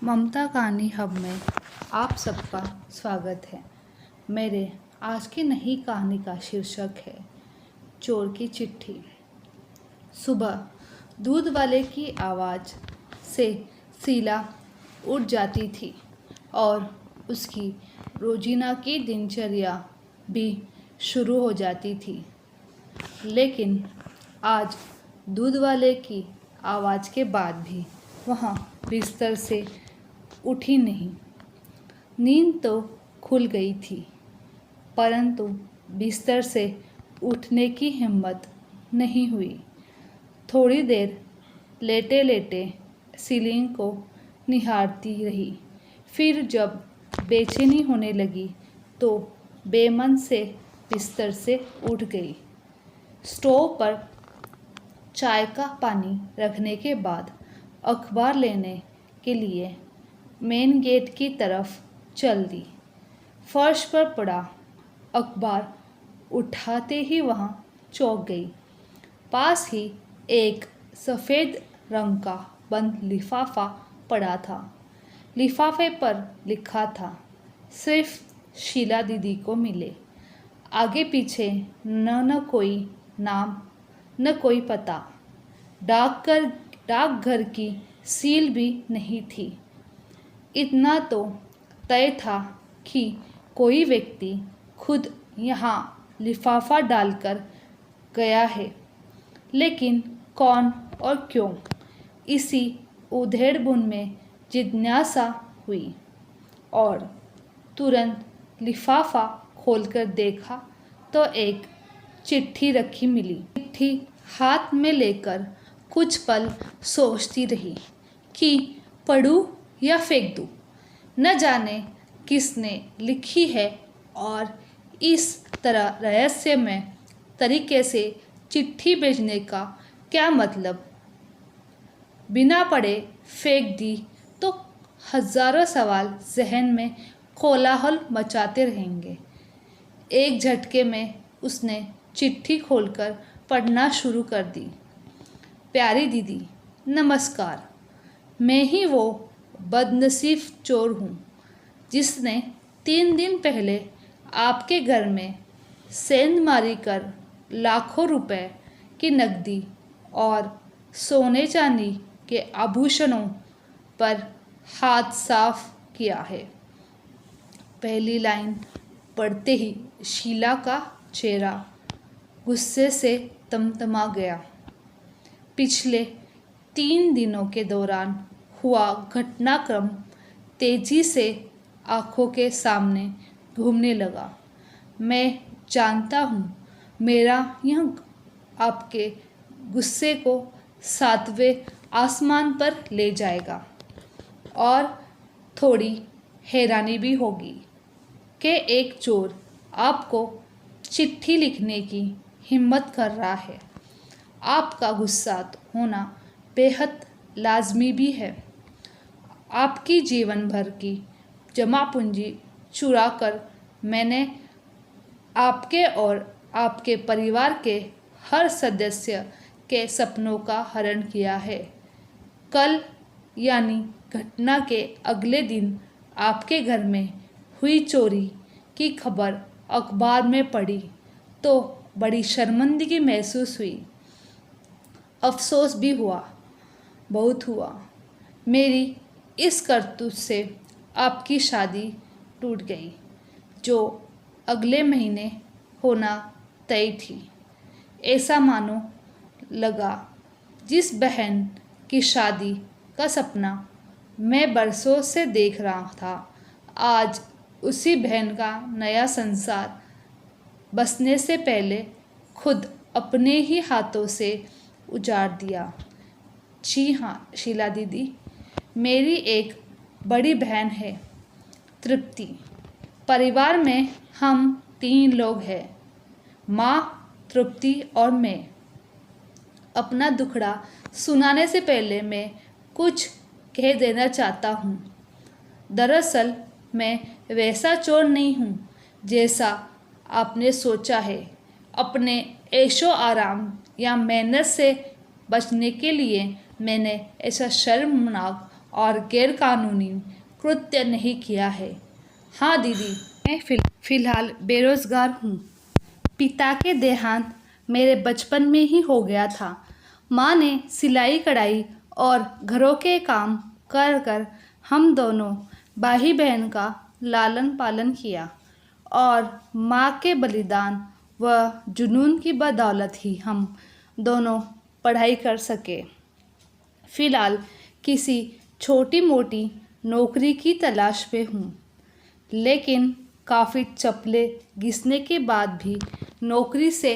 ममता कहानी हब में आप सबका स्वागत है। मेरे आज की नई कहानी का शीर्षक है चोर की चिट्ठी। सुबह दूध वाले की आवाज़ से शीला उठ जाती थी और उसकी रोजीना की दिनचर्या भी शुरू हो जाती थी। लेकिन आज दूध वाले की आवाज़ के बाद भी वह बिस्तर से उठी नहीं। नींद तो खुल गई थी, परंतु बिस्तर से उठने की हिम्मत नहीं हुई। थोड़ी देर लेटे लेटे सीलिंग को निहारती रही। फिर जब बेचैनी होने लगी तो बेमन से बिस्तर से उठ गई। स्टोव पर चाय का पानी रखने के बाद अखबार लेने के लिए मेन गेट की तरफ चल दी। फर्श पर पड़ा अखबार उठाते ही वह चौंक गई। पास ही एक सफ़ेद रंग का बंद लिफाफा पड़ा था। लिफाफे पर लिखा था, सिर्फ शीला दीदी को मिले। आगे पीछे न कोई नाम न कोई पता। डाकघर की सील भी नहीं थी। इतना तो तय था कि कोई व्यक्ति खुद यहाँ लिफाफा डालकर गया है, लेकिन कौन और क्यों, इसी उधेड़-बुन में जिज्ञासा हुई और तुरंत लिफाफा खोलकर देखा तो एक चिट्ठी रखी मिली। चिट्ठी हाथ में लेकर कुछ पल सोचती रही कि पढ़ूं या फेंक दूं। न जाने किसने लिखी है और इस तरह रहस्यमय तरीके से चिट्ठी भेजने का क्या मतलब। बिना पढ़े फेंक दी तो हजारों सवाल जहन में कोलाहल मचाते रहेंगे। एक झटके में उसने चिट्ठी खोलकर पढ़ना शुरू कर दी। प्यारी दीदी, नमस्कार। मैं ही वो बदनसीब चोर हूँ जिसने 3 दिन पहले आपके घर में सेंध मारी कर लाखों रुपए की नकदी और सोने चांदी के आभूषणों पर हाथ साफ किया है। पहली लाइन पढ़ते ही शीला का चेहरा गुस्से से तमतमा गया। पिछले 3 दिनों के दौरान हुआ घटनाक्रम तेजी से आंखों के सामने घूमने लगा। मैं जानता हूँ मेरा यह आपके गुस्से को 7वें आसमान पर ले जाएगा और थोड़ी हैरानी भी होगी कि एक चोर आपको चिट्ठी लिखने की हिम्मत कर रहा है। आपका गुस्सा होना बेहद लाजमी भी है। आपकी जीवन भर की जमा पूंजी चुराकर मैंने आपके और आपके परिवार के हर सदस्य के सपनों का हरण किया है। कल यानी घटना के अगले दिन आपके घर में हुई चोरी की खबर अखबार में पढ़ी तो बड़ी शर्मिंदगी महसूस हुई। अफसोस भी हुआ, बहुत हुआ। मेरी इस करतूत से आपकी शादी टूट गई, जो अगले महीने होना तय थी। ऐसा मानो लगा जिस बहन की शादी का सपना मैं बरसों से देख रहा था, आज उसी बहन का नया संसार बसने से पहले खुद अपने ही हाथों से उजाड़ दिया। जी हाँ शीला दीदी, मेरी एक बड़ी बहन है तृप्ति। परिवार में हम 3 लोग हैं, माँ, तृप्ति और मैं। अपना दुखड़ा सुनाने से पहले मैं कुछ कह देना चाहता हूँ। दरअसल मैं वैसा चोर नहीं हूँ जैसा आपने सोचा है। अपने ऐशो आराम या मेहनत से बचने के लिए मैंने ऐसा शर्मनाक और गैरकानूनी कृत्य नहीं किया है। हाँ दीदी, मैं फ़िलहाल बेरोज़गार हूँ। पिता के देहांत मेरे बचपन में ही हो गया था। माँ ने सिलाई कढ़ाई और घरों के काम कर कर हम दोनों भाई बहन का लालन पालन किया और माँ के बलिदान व जुनून की बदौलत ही हम दोनों पढ़ाई कर सके। फ़िलहाल किसी छोटी मोटी नौकरी की तलाश में हूँ, लेकिन काफ़ी चप्पलें घिसने के बाद भी नौकरी से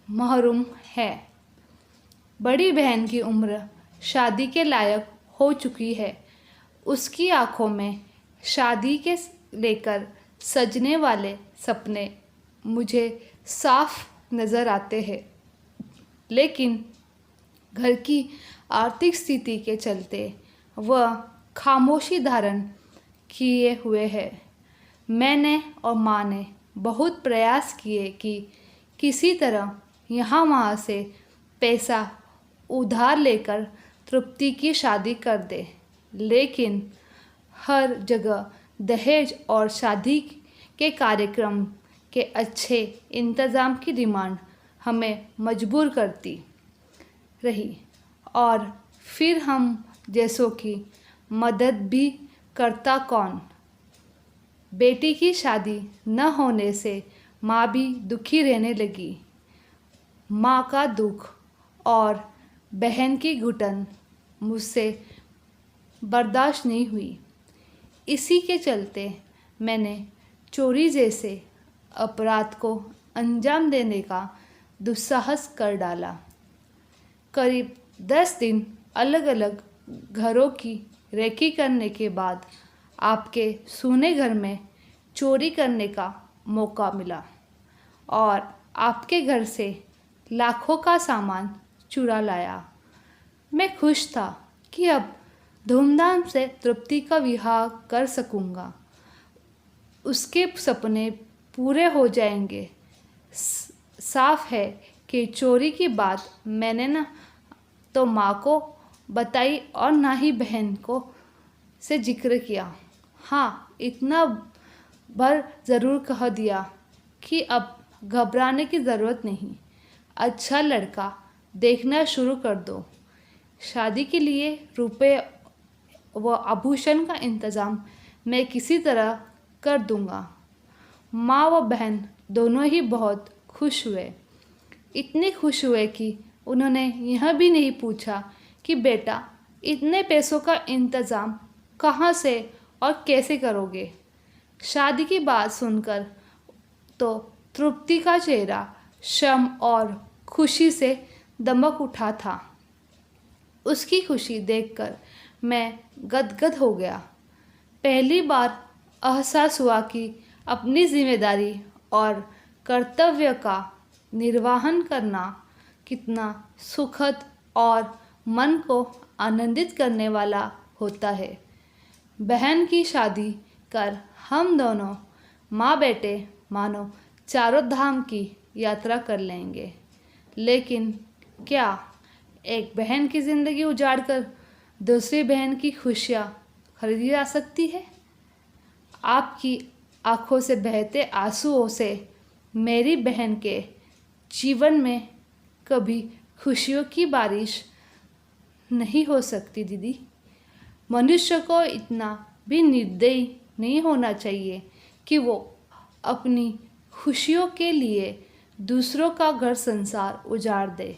महरूम है। बड़ी बहन की उम्र शादी के लायक हो चुकी है। उसकी आंखों में शादी के लेकर सजने वाले सपने मुझे साफ नज़र आते हैं, लेकिन घर की आर्थिक स्थिति के चलते वह खामोशी धारण किए हुए है। मैंने और माँ ने बहुत प्रयास किए कि किसी तरह यहाँ वहाँ से पैसा उधार लेकर तृप्ति की शादी कर दे, लेकिन हर जगह दहेज और शादी के कार्यक्रम के अच्छे इंतज़ाम की डिमांड हमें मजबूर करती रही और फिर हम जैसों की मदद भी करता कौन। बेटी की शादी न होने से माँ भी दुखी रहने लगी। माँ का दुख और बहन की घुटन मुझसे बर्दाश्त नहीं हुई। इसी के चलते मैंने चोरी जैसे अपराध को अंजाम देने का दुस्साहस कर डाला। करीब 10 दिन अलग अलग घरों की रेकी करने के बाद आपके सूने घर में चोरी करने का मौका मिला और आपके घर से लाखों का सामान चुरा लाया। मैं खुश था कि अब धूमधाम से तृप्ति का विवाह कर सकूंगा। उसके सपने पूरे हो जाएंगे। साफ है कि चोरी की बात मैंने ना तो माँ को बताई और ना ही बहन को से जिक्र किया। हाँ, इतना भर ज़रूर कह दिया कि अब घबराने की ज़रूरत नहीं। अच्छा लड़का देखना शुरू कर दो। शादी के लिए रुपए व आभूषण का इंतज़ाम मैं किसी तरह कर दूंगा। माँ व बहन दोनों ही बहुत खुश हुए। इतने खुश हुए कि उन्होंने यह भी नहीं पूछा कि बेटा इतने पैसों का इंतज़ाम कहाँ से और कैसे करोगे। शादी की बात सुनकर तो तृप्ति का चेहरा शर्म और खुशी से दमक उठा था। उसकी खुशी देखकर मैं गदगद हो गया। पहली बार एहसास हुआ कि अपनी जिम्मेदारी और कर्तव्य का निर्वहन करना कितना सुखद और मन को आनंदित करने वाला होता है। बहन की शादी कर हम दोनों माँ बेटे मानो चारों धाम की यात्रा कर लेंगे। लेकिन क्या एक बहन की ज़िंदगी उजाड़ कर दूसरी बहन की खुशियाँ खरीदी जा सकती है? आपकी आँखों से बहते आंसुओं से मेरी बहन के जीवन में कभी खुशियों की बारिश नहीं हो सकती दीदी। मनुष्य को इतना भी निर्दयी नहीं होना चाहिए कि वो अपनी खुशियों के लिए दूसरों का घर संसार उजाड़ दे।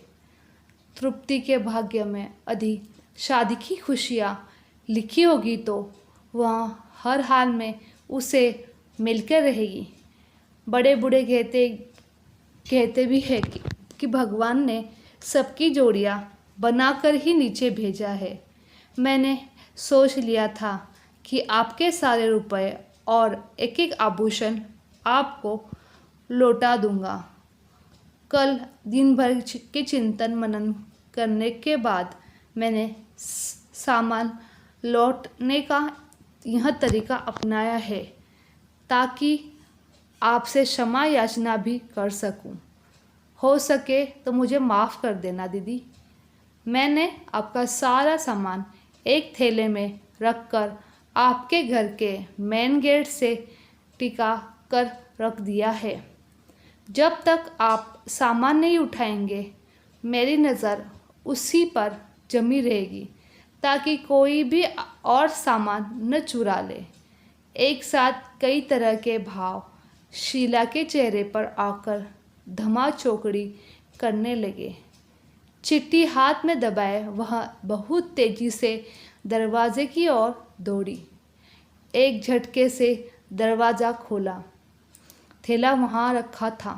तृप्ति के भाग्य में यदि शादी की खुशियाँ लिखी होगी तो वह हर हाल में उसे मिलकर रहेगी। बड़े बूढ़े कहते भी हैं कि भगवान ने सबकी जोड़ियाँ बनाकर ही नीचे भेजा है। मैंने सोच लिया था कि आपके सारे रुपए और एक एक आभूषण आपको लौटा दूंगा। कल दिन भर के चिंतन मनन करने के बाद मैंने सामान लौटने का यह तरीका अपनाया है ताकि आपसे क्षमा याचना भी कर सकूं। हो सके तो मुझे माफ़ कर देना दीदी। मैंने आपका सारा सामान एक थैले में रखकर आपके घर के मेन गेट से टिका कर रख दिया है। जब तक आप सामान नहीं उठाएंगे मेरी नज़र उसी पर जमी रहेगी ताकि कोई भी और सामान न चुरा ले। एक साथ कई तरह के भाव शीला के चेहरे पर आकर धमाचौकड़ी करने लगे। चिट्ठी हाथ में दबाए वह बहुत तेजी से दरवाजे की ओर दौड़ी। एक झटके से दरवाज़ा खोला। थैला वहाँ रखा था।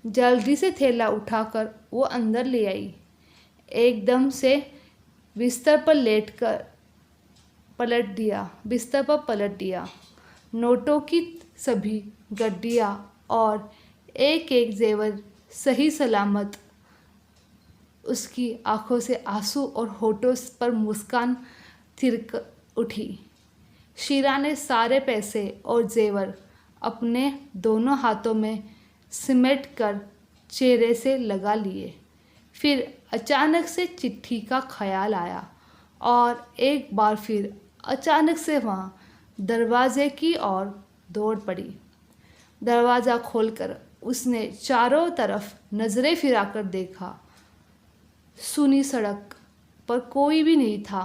जल्दी से थैला उठाकर वो अंदर ले आई। एकदम से बिस्तर पर पलट दिया। नोटों की सभी गड्डियाँ और एक एक जेवर सही सलामत। उसकी आंखों से आंसू और होठों पर मुस्कान थिरक उठी। शीला ने सारे पैसे और जेवर अपने दोनों हाथों में सिमट कर चेहरे से लगा लिए। फिर अचानक से चिट्ठी का ख्याल आया और एक बार फिर अचानक से वहाँ दरवाजे की ओर दौड़ पड़ी। दरवाज़ा खोलकर उसने चारों तरफ नज़रें फिराकर देखा। सूनी सड़क पर कोई भी नहीं था।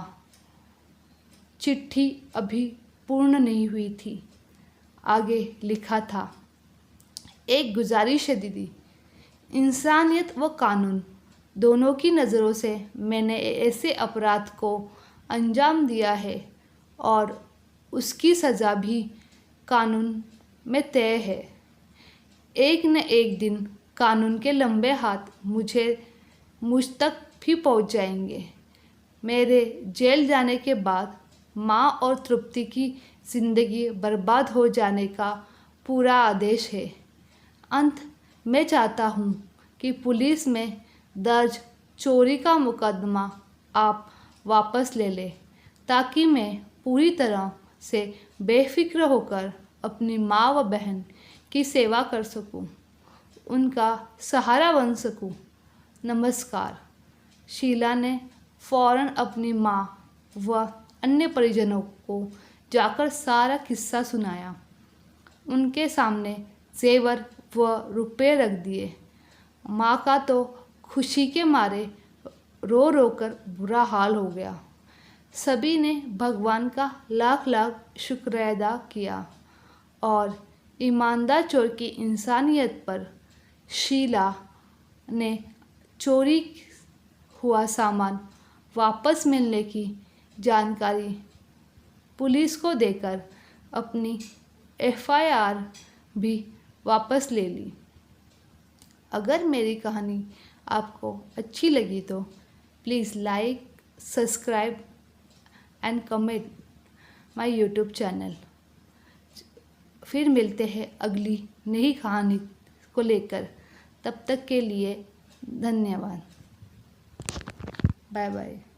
चिट्ठी अभी पूर्ण नहीं हुई थी। आगे लिखा था, एक गुजारिश है दीदी, इंसानियत व कानून दोनों की नज़रों से मैंने ऐसे अपराध को अंजाम दिया है और उसकी सज़ा भी कानून में तय है। एक न एक दिन कानून के लंबे हाथ मुझ तक भी पहुंच जाएंगे। मेरे जेल जाने के बाद माँ और तृप्ति की ज़िंदगी बर्बाद हो जाने का पूरा आदेश है। अंत मैं चाहता हूँ कि पुलिस में दर्ज चोरी का मुकदमा आप वापस ले लें ताकि मैं पूरी तरह से बेफिक्र होकर अपनी माँ व बहन की सेवा कर सकूं, उनका सहारा बन सकूं। नमस्कार। शीला ने फौरन अपनी माँ व अन्य परिजनों को जाकर सारा किस्सा सुनाया। उनके सामने जेवर व रुपए रख दिए। माँ का तो खुशी के मारे रो रो कर बुरा हाल हो गया। सभी ने भगवान का लाख लाख शुक्र अदा किया और ईमानदार चोर की इंसानियत पर शीला ने चोरी हुआ सामान वापस मिलने की जानकारी पुलिस को देकर अपनी FIR भी वापस ले ली। अगर मेरी कहानी आपको अच्छी लगी तो please like, subscribe and comment my YouTube channel. फिर मिलते हैं अगली नई कहानी को लेकर। तब तक के लिए धन्यवाद। Bye bye.